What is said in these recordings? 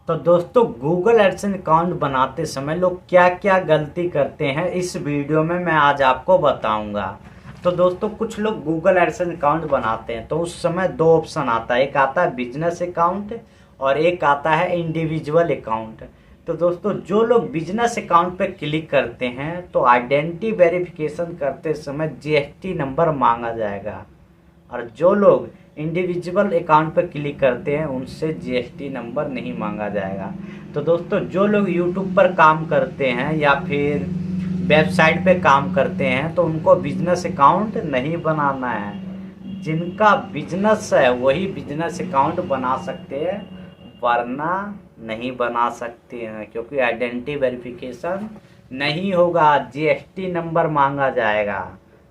तो दोस्तों Google AdSense account बनाते समय लोग क्या क्या गलती करते हैं इस वीडियो में मैं आज आपको बताऊंगा। तो दोस्तों कुछ लोग गूगल एडसेंस अकाउंट बनाते हैं तो उस समय दो ऑप्शन आता है, एक आता है बिजनेस अकाउंट और एक आता है इंडिविजुअल अकाउंट। तो दोस्तों जो लोग बिजनेस अकाउंट पर क्लिक करते हैं तो आइडेंटिटी वेरिफिकेशन करते समय जीएसटी नंबर मांगा जाएगा, और जो लोग इंडिविजुअल अकाउंट पर क्लिक करते हैं उनसे जीएसटी नंबर नहीं मांगा जाएगा। तो दोस्तों जो लोग यूट्यूब पर काम करते हैं या फिर वेबसाइट पे काम करते हैं तो उनको बिजनेस अकाउंट नहीं बनाना है। जिनका बिजनेस है वही बिजनेस अकाउंट बना सकते हैं, वरना नहीं बना सकते हैं, क्योंकि आइडेंटिटी वेरिफिकेशन नहीं होगा, जीएसटी नंबर मांगा जाएगा।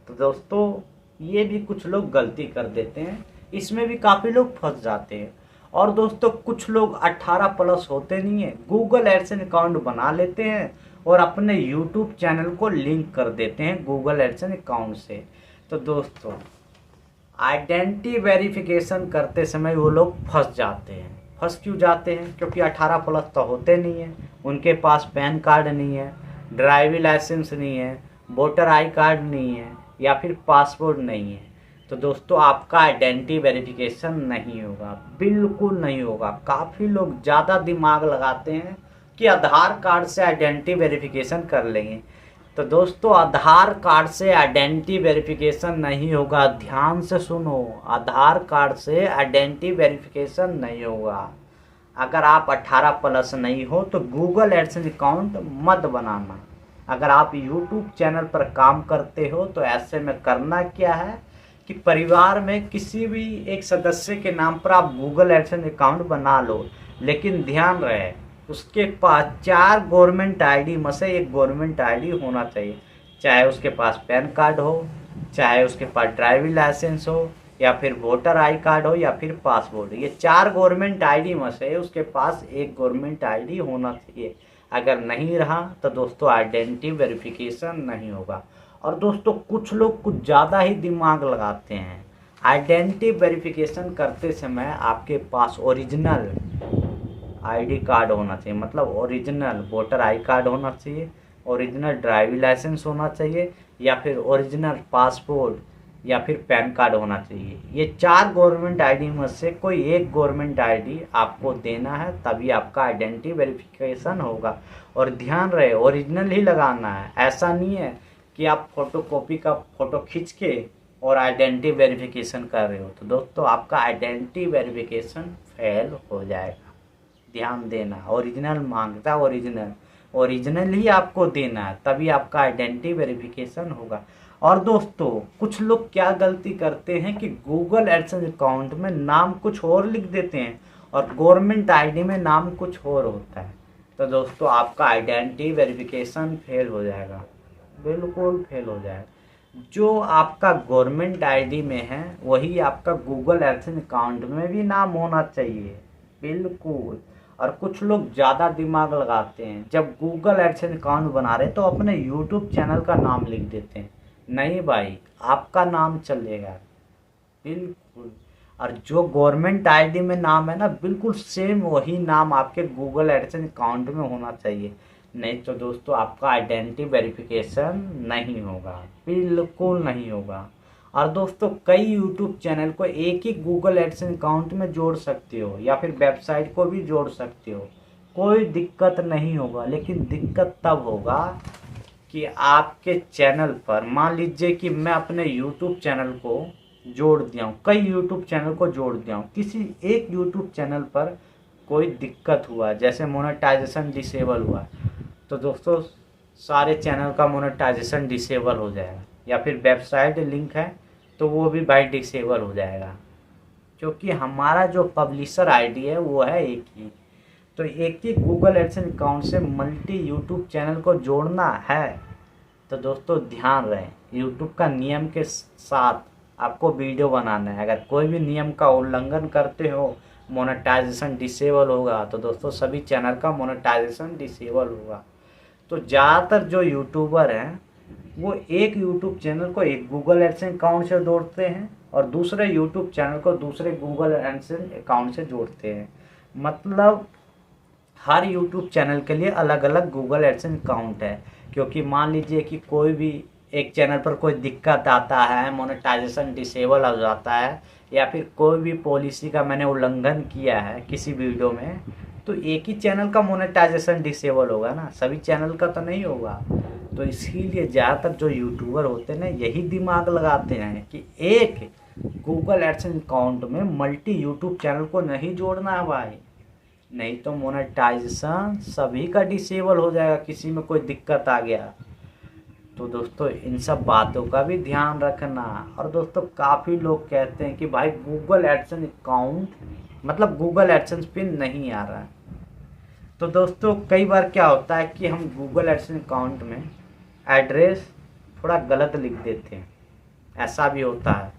तो दोस्तों ये भी कुछ लोग गलती कर देते हैं, इसमें भी काफ़ी लोग फंस जाते हैं। और दोस्तों कुछ लोग 18 प्लस होते नहीं है, गूगल एडसेंस अकाउंट बना लेते हैं और अपने यूट्यूब चैनल को लिंक कर देते हैं गूगल एडसेंस अकाउंट से। तो दोस्तों आइडेंटिटी वेरिफिकेशन करते समय वो लोग फंस जाते हैं। फंस क्यों जाते हैं? क्योंकि 18 प्लस तो होते नहीं हैं, उनके पास पैन कार्ड नहीं है, ड्राइविंग लाइसेंस नहीं है, वोटर आई कार्ड नहीं है या फिर पासपोर्ट नहीं है। तो दोस्तों आपका आइडेंटिटी वेरिफिकेशन नहीं होगा, बिल्कुल नहीं होगा। काफ़ी लोग ज़्यादा दिमाग लगाते हैं कि आधार कार्ड से आइडेंटिटी वेरिफिकेशन कर लेंगे। तो दोस्तों आधार कार्ड से आइडेंटिटी वेरिफिकेशन नहीं होगा, ध्यान से सुनो, आधार कार्ड से आइडेंटिटी वेरिफिकेशन नहीं होगा। अगर आप 18 प्लस नहीं हो तो गूगल एडसेंस अकाउंट मत बनाना। अगर आप यूट्यूब चैनल पर काम करते हो तो ऐसे में करना क्या है कि परिवार में किसी भी एक सदस्य के नाम पर आप गूगल एडसेंस अकाउंट बना लो, लेकिन ध्यान रहे उसके पास 4 गवर्नमेंट आईडी में से एक गवर्नमेंट आईडी होना चाहिए। चाहे उसके पास पैन कार्ड हो, चाहे उसके पास ड्राइविंग लाइसेंस हो, या फिर वोटर आई कार्ड हो, या फिर पासपोर्ट। ये 4 गवर्नमेंट आईडी में से उसके पास एक गवर्नमेंट आईडी होना चाहिए। अगर नहीं रहा तो दोस्तों आइडेंटिटी वेरिफिकेशन नहीं होगा। और दोस्तों कुछ लोग कुछ ज़्यादा ही दिमाग लगाते हैं। आइडेंटिटी वेरिफिकेशन करते समय आपके पास ओरिजिनल आईडी कार्ड होना चाहिए, मतलब ओरिजिनल वोटर आई कार्ड होना चाहिए, ओरिजिनल ड्राइविंग लाइसेंस होना चाहिए, या फिर ओरिजिनल पासपोर्ट या फिर पैन कार्ड होना चाहिए। ये 4 गवर्नमेंट आईडी में से कोई एक गवर्नमेंट आईडी आपको देना है, तभी आपका आइडेंटिटी वेरिफिकेशन होगा। और ध्यान रहे ओरिजिनल ही लगाना है, ऐसा नहीं है कि आप फोटोकॉपी का फ़ोटो खींच के और आइडेंटिटी वेरिफिकेशन कर रहे हो। तो दोस्तों आपका आइडेंटिटी वेरिफिकेशन फेल हो जाएगा। ध्यान देना, ओरिजिनल मांगता है, ओरिजिनल ही आपको देना है, तभी आपका आइडेंटिटी वेरिफिकेशन होगा। और दोस्तों कुछ लोग क्या गलती करते हैं कि गूगल एडसेंस अकाउंट में नाम कुछ और लिख देते हैं और गवर्नमेंट आईडी में नाम कुछ और होता है। तो दोस्तों आपका आइडेंटिटी वेरिफिकेशन फेल हो जाएगा, बिल्कुल फेल हो जाएगा। जो आपका गवर्नमेंट आईडी में है वही आपका गूगल एडसेंस अकाउंट में भी नाम होना चाहिए, बिल्कुल। और कुछ लोग ज़्यादा दिमाग लगाते हैं, जब गूगल एडसेंस अकाउंट बना रहे तो अपने यूट्यूब चैनल का नाम लिख देते हैं। नहीं भाई, आपका नाम चलेगा, बिल्कुल। और जो गवर्नमेंट आईडी में नाम है ना, बिल्कुल सेम वही नाम आपके गूगल एडसेंस अकाउंट में होना चाहिए, नहीं तो दोस्तों आपका आइडेंटिटी वेरिफिकेशन नहीं होगा, बिल्कुल नहीं होगा। और दोस्तों कई यूट्यूब चैनल को एक ही गूगल एडसेंस अकाउंट में जोड़ सकते हो या फिर वेबसाइट को भी जोड़ सकते हो, कोई दिक्कत नहीं होगा। लेकिन दिक्कत तब होगा कि आपके चैनल पर, मान लीजिए कि मैं अपने यूट्यूब चैनल को जोड़ दिया हूँ, कई यूट्यूब चैनल को जोड़ दिया हूँ, किसी एक यूट्यूब चैनल पर कोई दिक्कत हुआ, जैसे मोनेटाइजेशन डिसेबल हुआ, तो दोस्तों सारे चैनल का मोनेटाइजेशन डिसेबल हो जाएगा। या फिर वेबसाइट लिंक है तो वो भी भाई डिसेबल हो जाएगा, क्योंकि हमारा जो पब्लिशर आईडी है वो है एक ही। तो एक ही गूगल एडसेंस अकाउंट से मल्टी यूट्यूब चैनल को जोड़ना है। तो दोस्तों ध्यान रहे, यूट्यूब का नियम के साथ आपको वीडियो बनाना है। अगर कोई भी नियम का उल्लंघन करते हो, मोनेटाइजेशन डिसेबल होगा, तो दोस्तों सभी चैनल का मोनेटाइजेशन डिसेबल होगा। तो ज़्यादातर जो यूट्यूबर हैं वो एक यूट्यूब चैनल को एक गूगल एडसेंस अकाउंट से जोड़ते हैं और दूसरे यूट्यूब चैनल को दूसरे गूगल एडसेंस अकाउंट से जोड़ते हैं। मतलब हर यूट्यूब चैनल के लिए अलग अलग गूगल एडसेंस अकाउंट है, क्योंकि मान लीजिए कि कोई भी एक चैनल पर कोई दिक्कत आता है, मोनेटाइजेशन डिसेबल हो जाता है, या फिर कोई भी पॉलिसी का मैंने उल्लंघन किया है किसी वीडियो में, तो एक ही चैनल का मोनेटाइजेशन डिसेबल होगा ना, सभी चैनल का तो नहीं होगा। तो इसीलिए ज़्यादातर जो यूट्यूबर होते हैं ना, यही दिमाग लगाते हैं कि एक गूगल एडसेंस अकाउंट में मल्टी यूट्यूब चैनल को नहीं जोड़ना है भाई, नहीं तो मोनेटाइजेशन सभी का डिसेबल हो जाएगा, किसी में कोई दिक्कत आ गया। तो दोस्तों इन सब बातों का भी ध्यान रखना। और दोस्तों काफ़ी लोग कहते हैं कि भाई गूगल एडसेंस अकाउंट मतलब गूगल एडसेंस पिन नहीं आ रहा है। तो दोस्तों कई बार क्या होता है कि हम गूगल एडसेंस अकाउंट में एड्रेस थोड़ा गलत लिख देते हैं, ऐसा भी होता है।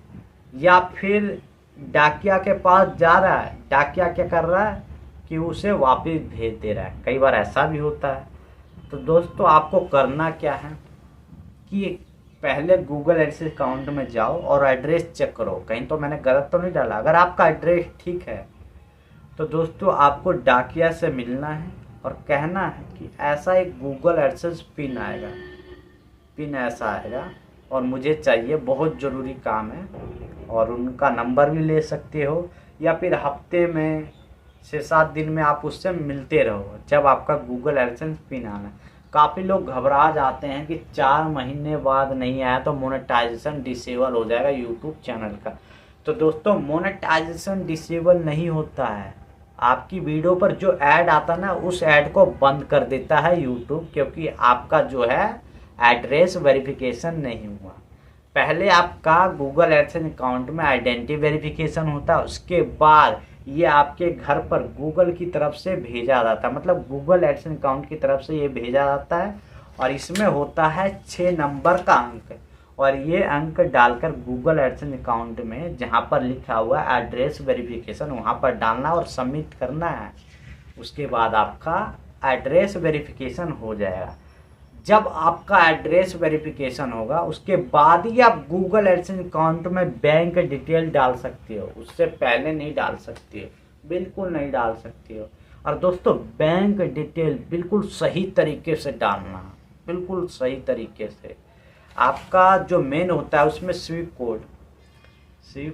या फिर डाकिया के पास जा रहा है, डाकिया क्या कर रहा है कि उसे वापस भेज दे रहा है, कई बार ऐसा भी होता है। तो दोस्तों आपको करना क्या है कि पहले गूगल एडसेंस अकाउंट में जाओ और एड्रेस चेक करो, कहीं तो मैंने गलत तो नहीं डाला। अगर आपका एड्रेस ठीक है तो दोस्तों आपको डाकिया से मिलना है और कहना है कि ऐसा एक गूगल एडसेंस पिन आएगा, पिन ऐसा आएगा और मुझे चाहिए, बहुत ज़रूरी काम है। और उनका नंबर भी ले सकते हो, या फिर हफ्ते में 6-7 दिन में आप उससे मिलते रहो जब आपका गूगल एडसेंस पिन आना। काफ़ी लोग घबरा जाते हैं कि 4 महीने बाद नहीं आया तो मोनेटाइजेशन डिसेबल हो जाएगा यूट्यूब चैनल का। तो दोस्तों मोनेटाइजेशन डिसेबल नहीं होता है, आपकी वीडियो पर जो ऐड आता ना उस ऐड को बंद कर देता है यूट्यूब, क्योंकि आपका जो है एड्रेस वेरिफिकेशन नहीं हुआ। पहले आपका गूगल एडसेंस अकाउंट में आइडेंटिटी वेरिफिकेशन होता है, उसके बाद ये आपके घर पर गूगल की तरफ से भेजा जाता है, मतलब गूगल एडसेंस अकाउंट की तरफ से ये भेजा जाता है। और इसमें होता है 6 नंबर का अंक, और ये अंक डालकर गूगल एडसेंस अकाउंट में जहाँ पर लिखा हुआ है एड्रेस वेरिफिकेशन वहाँ पर डालना और सबमिट करना है। उसके बाद आपका एड्रेस वेरिफिकेशन हो जाएगा। जब आपका एड्रेस वेरिफिकेशन होगा उसके बाद ही आप गूगल एडसेंस अकाउंट में बैंक डिटेल डाल सकते हो, उससे पहले नहीं डाल सकते हो, बिल्कुल नहीं डाल सकते हो। और दोस्तों बैंक डिटेल बिल्कुल सही तरीके से डालना, बिल्कुल सही तरीके से। आपका जो मेन होता है उसमें स्विफ्ट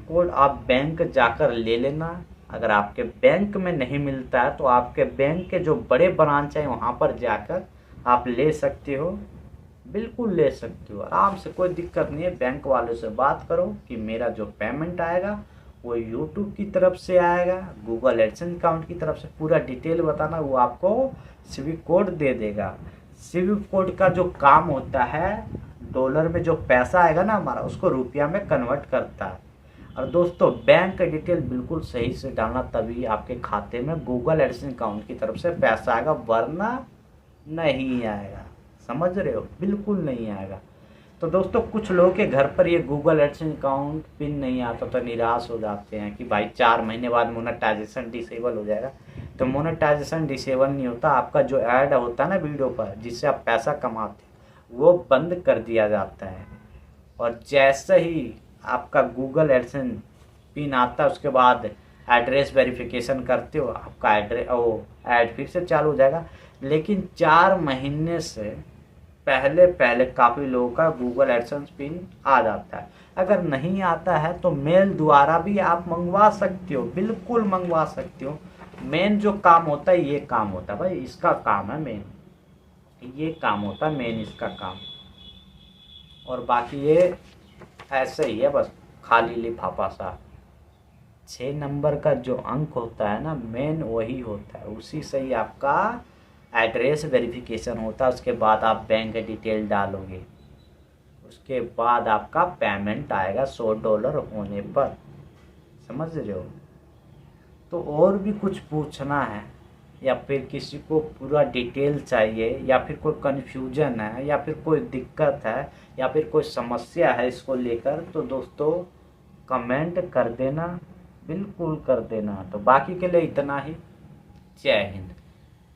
कोड आप बैंक जाकर ले लेना। अगर आपके बैंक में नहीं मिलता है तो आपके बैंक के जो बड़े ब्रांच हैं वहाँ पर जाकर आप ले सकते हो, बिल्कुल ले सकते हो आराम से, कोई दिक्कत नहीं है। बैंक वालों से बात करो कि मेरा जो पेमेंट आएगा वो यूट्यूब की तरफ से आएगा, गूगल एडसेंस अकाउंट की तरफ से, पूरा डिटेल बताना, वो आपको स्विफ्ट कोड दे देगा। स्विफ्ट कोड का जो काम होता है, डॉलर में जो पैसा आएगा ना हमारा, उसको रुपया में कन्वर्ट करता है। और दोस्तों बैंक डिटेल बिल्कुल सही से डालना, तभी आपके खाते में गूगल एडसेंस अकाउंट की तरफ से पैसा आएगा, वरना नहीं आएगा। समझ रहे हो, बिल्कुल नहीं आएगा। तो दोस्तों कुछ लोगों के घर पर ये गूगल एडसेंस अकाउंट पिन नहीं आता तो निराश हो जाते हैं कि भाई 4 महीने बाद मोनेटाइजेशन डिसेबल हो जाएगा। तो मोनेटाइजेशन डिसेबल नहीं होता, आपका जो ऐड होता है ना वीडियो पर जिससे आप पैसा कमाते हैं वो बंद कर दिया जाता है। और जैसे ही आपका गूगल एडसेंस पिन आता है उसके बाद एड्रेस वेरिफिकेशन करते हो, आपका ऐड फिर से चालू हो जाएगा। लेकिन 4 महीने से पहले काफ़ी लोगों का गूगल एडसेंस पिन आ जाता है। अगर नहीं आता है तो मेल द्वारा भी आप मंगवा सकते हो, बिल्कुल मंगवा सकते हो। मेन जो काम होता है ये काम होता है भाई, इसका काम है मेन, ये काम होता है मेन, इसका काम। और बाकी ये ऐसे ही है, बस खाली लिफाफा सा। 6 नंबर का जो अंक होता है ना मेन, वही होता है, उसी से ही आपका एड्रेस वेरिफिकेशन होता है। उसके बाद आप बैंक डिटेल डालोगे, उसके बाद आपका पेमेंट आएगा $100 होने पर। समझ रहे हो। तो और भी कुछ पूछना है या फिर किसी को पूरा डिटेल चाहिए या फिर कोई कन्फ्यूजन है या फिर कोई दिक्कत है या फिर कोई समस्या है इसको लेकर, तो दोस्तों कमेंट कर देना, बिल्कुल कर देना। तो बाकी के लिए इतना ही। जय हिंद।